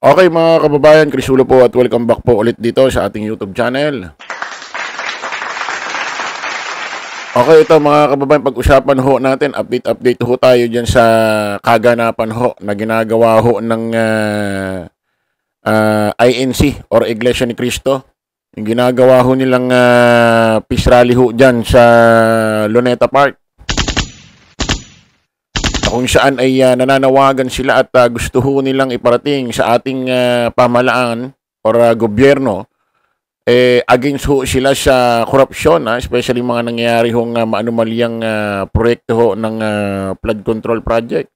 Okay mga kababayan, Krisulo po at welcome back po ulit dito sa ating YouTube channel. Okay, ito mga kababayan, pag-usapan ho natin, update ho tayo dyan sa kaganapan ho na ginagawa ho ng INC or Iglesia ni Cristo. Yung ginagawa ho nilang peace rally ho dyan sa Luneta Park. Kung saan ay nananawagan sila at gusto ho nilang iparating sa ating pamahalaan or gobyerno against ho sila sa korupsyon, especially mga nangyayari hong maanumalyang proyekto ho ng flood control project.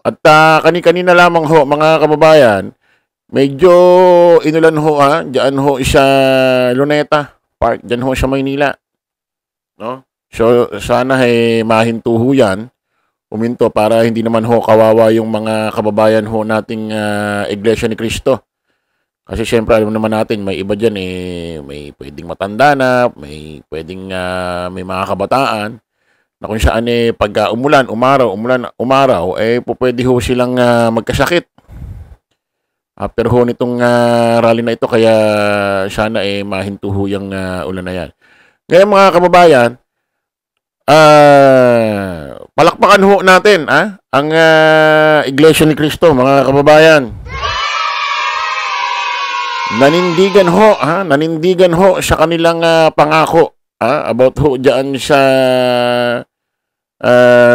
At kani-kanina lamang ho mga kababayan, medyo inulan ho diyan ho sa Luneta Park, diyan ho sa Maynila. No? So sana mahinto ho yan. Uminto para hindi naman ho kawawa yung mga kababayan ho nating Iglesia ni Cristo. Kasi syempre alam naman natin may iba dyan may pwedeng matanda na, may pwedeng may mga kabataan na kung saan pag umulan, umaraw, pwede ho silang magkasakit. After ho nitong rally na ito, kaya sana mahinto ho yung ulan na yan. Ngayon mga kababayan, palakpakan ho natin ang Iglesia ni Cristo mga kababayan. Nanindigan ho sa kanilang pangako about ho diyan sa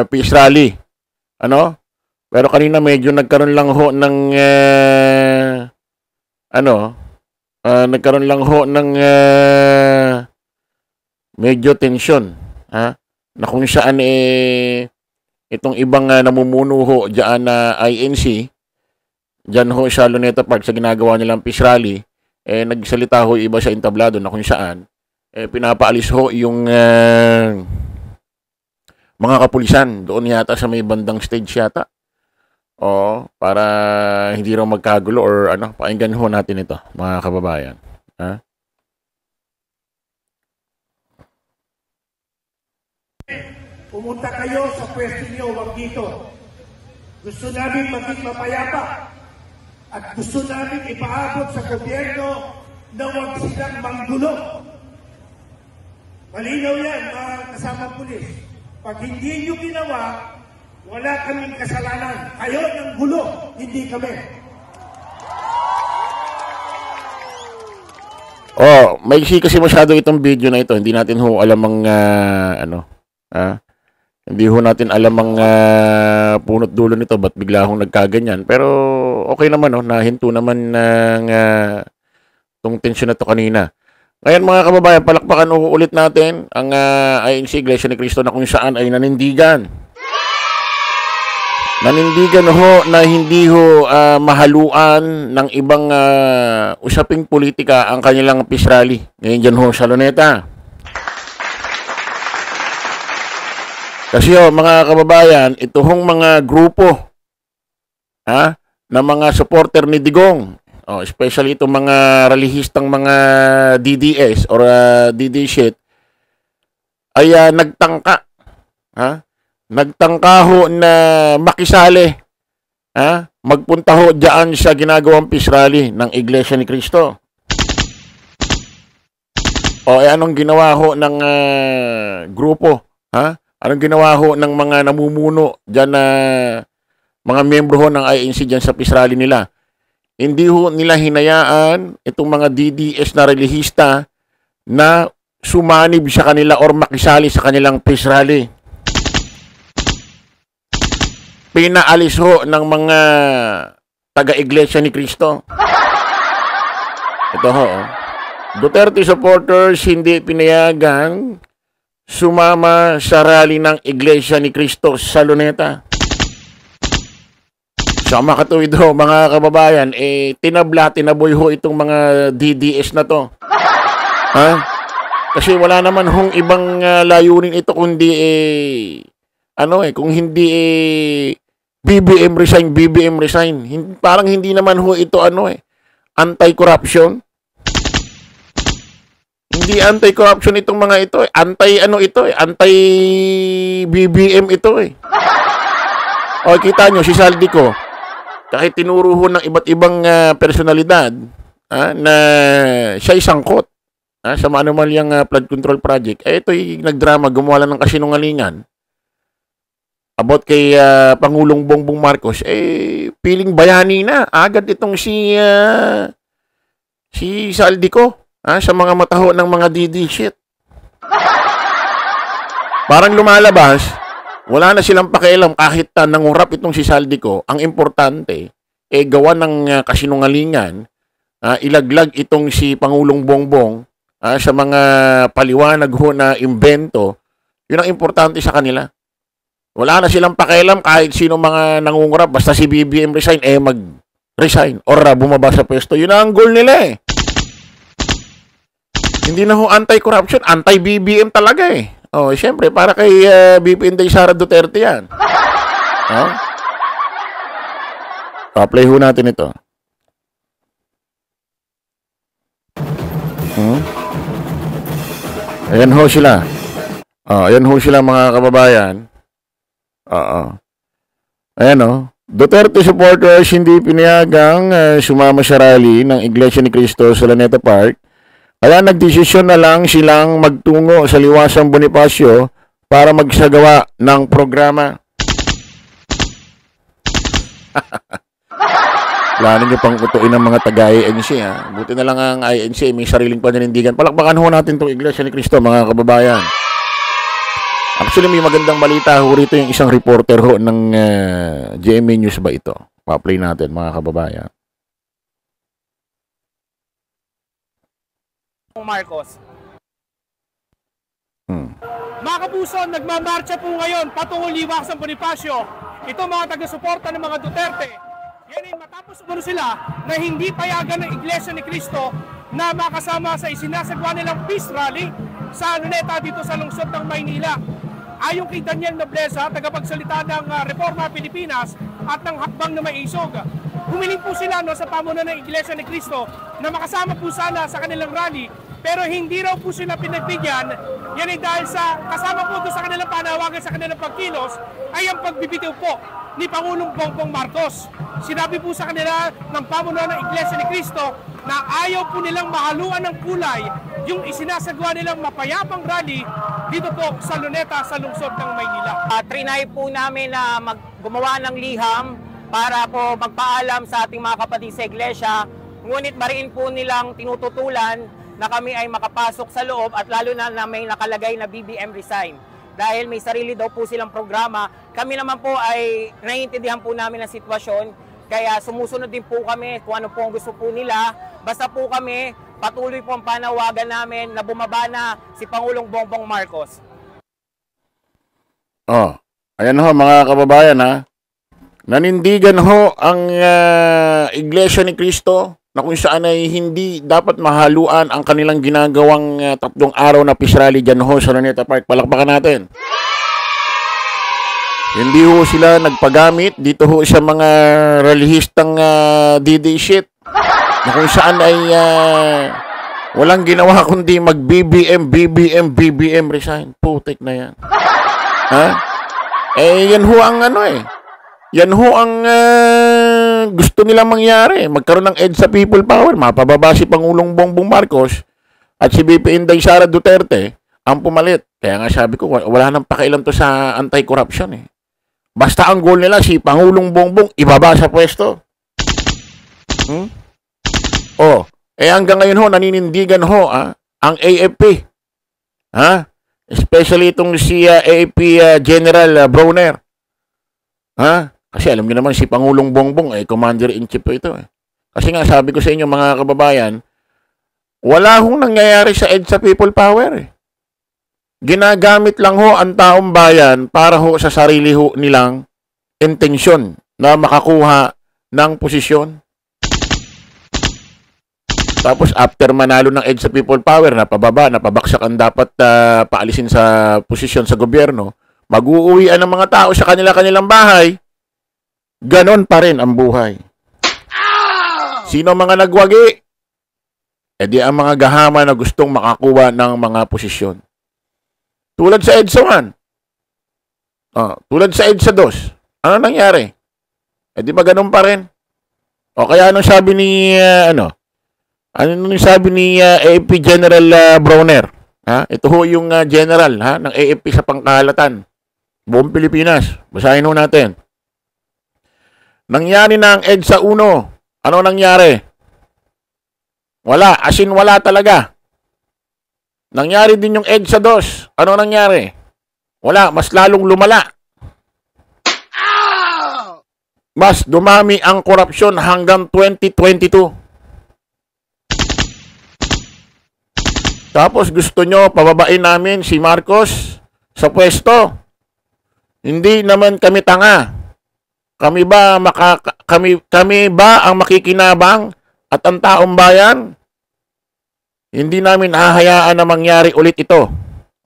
peace rally. Pero kanina medyo nagkaroon lang ho ng medyo tension, na kung saan itong ibang namumuno ho diyan na INC diyan ho sa Luneta Park sa ginagawa nilang peace rally, nagsalita ho iba sa entablado na kung saan pinapaalis ho yung mga kapulisan doon yata sa may bandang stage yata. Para hindi raw magkagulo or pakinggan ho natin ito mga kababayan. Pumunta kayo sa pwesto niyo, wag dito. Gusto namin maging mapayapa at gusto namin ipaabot sa gobyerno na wag silang manggulo. Malinaw yan, mga kasamang pulis. Pag hindi nyo ginawa, wala kaming kasalanan. Kayo ng gulo, hindi kami. Maiksi kasi masyado itong video na ito. Hindi natin ho alam ang hindi ho natin alam ang punot dulo nito, ba't bigla akong nagkaganyan. Pero okay naman, nahinto naman ng itong tensyon na to kanina. Ngayon mga kababayan, palakpakan ulit natin ang INC Iglesia ni Cristo na kung saan ay nanindigan. Nanindigan ho na hindi ho mahaluan ng ibang usaping politika ang kanilang peace rally. Ngayon dyan ho sa Luneta. Kasi mga kababayan, ito hong mga grupo na mga supporter ni Digong, especially itong mga relihistang mga DDS or DD shit, ay nagtangka ho na makisali, magpunta ho dyan sa ginagawang peace rally ng Iglesia ni Cristo. Anong ginawa ho ng grupo, Anong ginawa ho ng mga namumuno dyan na mga miyembro ho ng INC dyan sa peace rally nila? Hindi ho nila hinayaan itong mga DDS na relihista na sumanib sa kanila or makisali sa kanilang peace rally. Pinaalis ho ng mga taga-Iglesia ni Cristo. Ito ho. Duterte supporters hindi pinayagan sumama sa rally ng Iglesia ni Cristo sa Luneta. Sa makatuwid ho, mga kababayan, tinaboy ho itong mga DDS na to. Kasi wala naman hong ibang layunin ito kundi kung hindi BBM resign. Parang hindi naman ho ito anti-corruption. Hindi anti-corruption itong mga ito. Anti-BBM ito. Kita nyo, si Saldico. kahit tinuro ho ng iba't ibang personalidad na siya'y sangkot sa maanumalyang flood control project, ito'y nagdrama, gumawa lang ng kasinungalingan about kay Pangulong Bongbong Marcos, piling bayani na agad itong si Saldico sa mga mataho ng mga DD shit. Parang lumalabas, wala na silang pakialam kahit nangurap itong si Saldico. Ang importante, gawa ng kasinungalingan, ilaglag itong si Pangulong Bongbong sa mga paliwanag ho na imbento. Yun ang importante sa kanila. Wala na silang pakialam kahit sino mga nangungurap. Basta si BBM resign, mag-resign or bumaba sa pwesto. Yun ang goal nila Hindi na ho anti-corruption, anti-BBM talaga siyempre, para kay BP Inday Sara Duterte yan. Pa-play ho natin ito. Ayan ho sila. Ayan ho sila mga kababayan. Ayan Duterte supporters hindi pinayagang sumama sa rally ng Iglesia ni Cristo sa Luneta Park. Kaya nagdesisyon na lang silang magtungo sa Liwasang Bonifacio para magsagawa ng programa. Plano nyo pang utuin ng mga taga-INC Buti na lang ang INC may sariling paninindigan. Palakpakan ho natin itong Iglesia ni Cristo mga kababayan. Actually may magandang balita ho rito yung isang reporter ho ng GMA News ba ito. Pa-play natin mga kababayan. Marcos. Mga kapuso, nagmamarcha po ngayon patungong Liwasang Bonifacio. Ito mga taga-suporta ng mga Duterte. Yan ay matapos umano sila na hindi payagan ng Iglesia ni Cristo na makasama sa isinasagwa nilang peace rally sa Luneta dito sa lungsod ng Maynila. Ayon kay Daniel Nobleza, tagapagsalita ng Reforma Pilipinas at ng Hakbang na Maisog, humiling po sila sa pamunuan ng Iglesia ni Cristo na makasama po sana sa kanilang rally, pero hindi raw po sila pinagbigyan. Yan ay dahil sa kasama po doon sa kanilang panawagan, sa kanilang pagkilos ay ang pagbibitiw po ni Pangulong Bongbong Marcos. Sinabi po sa kanila ng pamunuan ng Iglesia ni Cristo na ayaw po nilang mahaluan ng kulay yung isinasagwa nilang mapayapang rally dito po sa Luneta sa lungsod ng Maynila. Trinay po namin na gumawa ng liham para po magpaalam sa ating mga kapatid sa Iglesia, ngunit mariin po nilang tinututulan na kami ay makapasok sa loob at lalo na may nakalagay na BBM resign. Dahil may sarili daw po silang programa, kami naman po ay naiintindihan po namin ang sitwasyon, kaya sumusunod din po kami kung ano po ang gusto po nila. Basta po kami, patuloy po ang panawagan namin na bumaba na si Pangulong Bongbong Marcos. Ayan ho mga kababayan Nanindigan ho ang Iglesia ni Cristo na kung saan ay hindi dapat mahaluan ang kanilang ginagawang 3 araw na peace rally dyan ho sa Luneta Park. Palakpakan natin. Hindi ho sila nagpagamit dito ho sa mga relihistang DD shit na kung saan ay walang ginawa kundi mag-BBM resign. Putik na yan. Yan ho ang yan ho ang gusto nilang mangyari. Magkaroon ng EDSA People Power. Mapababa si Pangulong Bongbong Marcos at si BP Inday Sara Duterte ang pumalit. Kaya nga sabi ko, wala nang pakialam to sa anti-corruption Basta ang goal nila, si Pangulong Bongbong ibaba sa pwesto. Hanggang ngayon ho, naninindigan ho ang AFP. Especially itong si AFP General Browner. Kasi alam niyo naman si Pangulong Bongbong Commander-in-Chief ito Kasi nga sabi ko sa inyo mga kababayan, wala hong nangyayari sa EDSA People Power Ginagamit lang ho ang taong bayan para ho sa sarili ho nilang intensyon na makakuha ng posisyon. Tapos after manalo ng EDSA People Power, napabaksak ang dapat paalisin sa posisyon sa gobyerno, mag-uuwian ng mga tao sa kanilang bahay. Ganon pa rin ang buhay. Sino mga nagwagi? E di ang mga gahama na gustong makakuha ng mga posisyon. Tulad sa EDSA 1. Tulad sa EDSA 2. Ano nangyari? E di ba ganon pa rin? O kaya anong sabi ni, ano nung sabi ni AFP General Browner? Ha? Ito ho yung general ng AFP sa pangkahalatan. Buong Pilipinas. Basahin ho natin. Nangyari na ang EDSA 1. Ano nangyari? Wala. As in, wala talaga. Nangyari din yung EDSA 2. Ano nangyari? Wala. Mas lalong lumala. Mas dumami ang korupsyon hanggang 2022. Tapos gusto nyo pababain namin si Marcos sa pwesto. Hindi naman kami tanga. Kami ba ang makikinabang at ang taong bayan? Hindi namin hahayaan na mangyari ulit ito.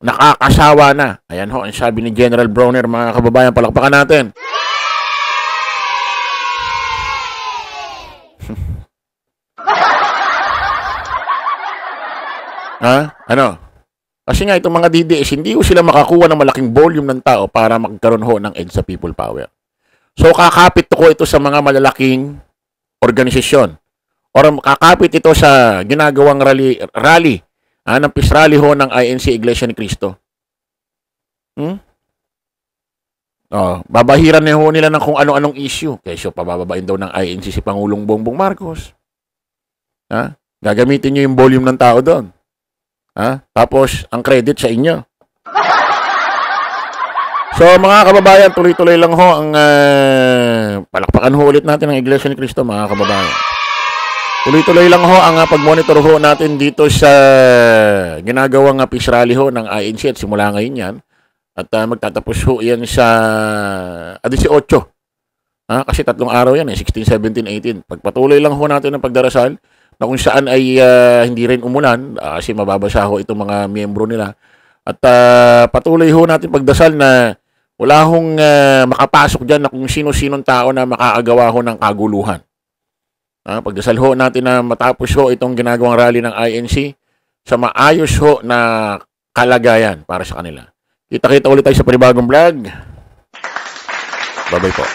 Nakakasawa na. Ayan ho, ang sabi ni General Browner, mga kababayan, palakpakan natin. Ha? Ano? Kasi nga itong mga DDS, hindi ko sila makakuha ng malaking volume ng tao para magkaroon ho ng EDSA People Power. So kakapit ko ito sa mga malalaking organisasyon. Or kakapit ito sa ginagawang rally ng peace rally ho ng INC Iglesia ni Cristo. Babahiran na ho nila ng kung ano-anong issue. Kesyo pabababain daw ng INC si Pangulong Bongbong Marcos. Ha? Gagamitin nyo yung volume ng tao doon. Ha? Tapos, ang credit sa inyo. So, mga kababayan, tuloy-tuloy lang ho ang palakpakan ho ulit natin ang Iglesia ni Cristo, mga kababayan. Tuloy-tuloy lang ho ang pag-monitor ho natin dito sa ginagawang peace rally ho ng INC at simula ngayon yan. At magtatapos ho yan sa 18. Kasi 3 araw yan, 16, 17, 18. Pagpatuloy lang ho natin ang pagdarasal na kung saan ay hindi rin umulan kasi mababasa ho itong mga miyembro nila. At patuloy ho natin pagdasal na wala hong makapasok dyan na kung sino-sinong tao na makaagawa ho ng kaguluhan. Pagdasal ho natin na matapos ho itong ginagawang rally ng INC sa maayos ho na kalagayan para sa kanila. Kita-kita ulit tayo sa panibagong vlog. Bye-bye po.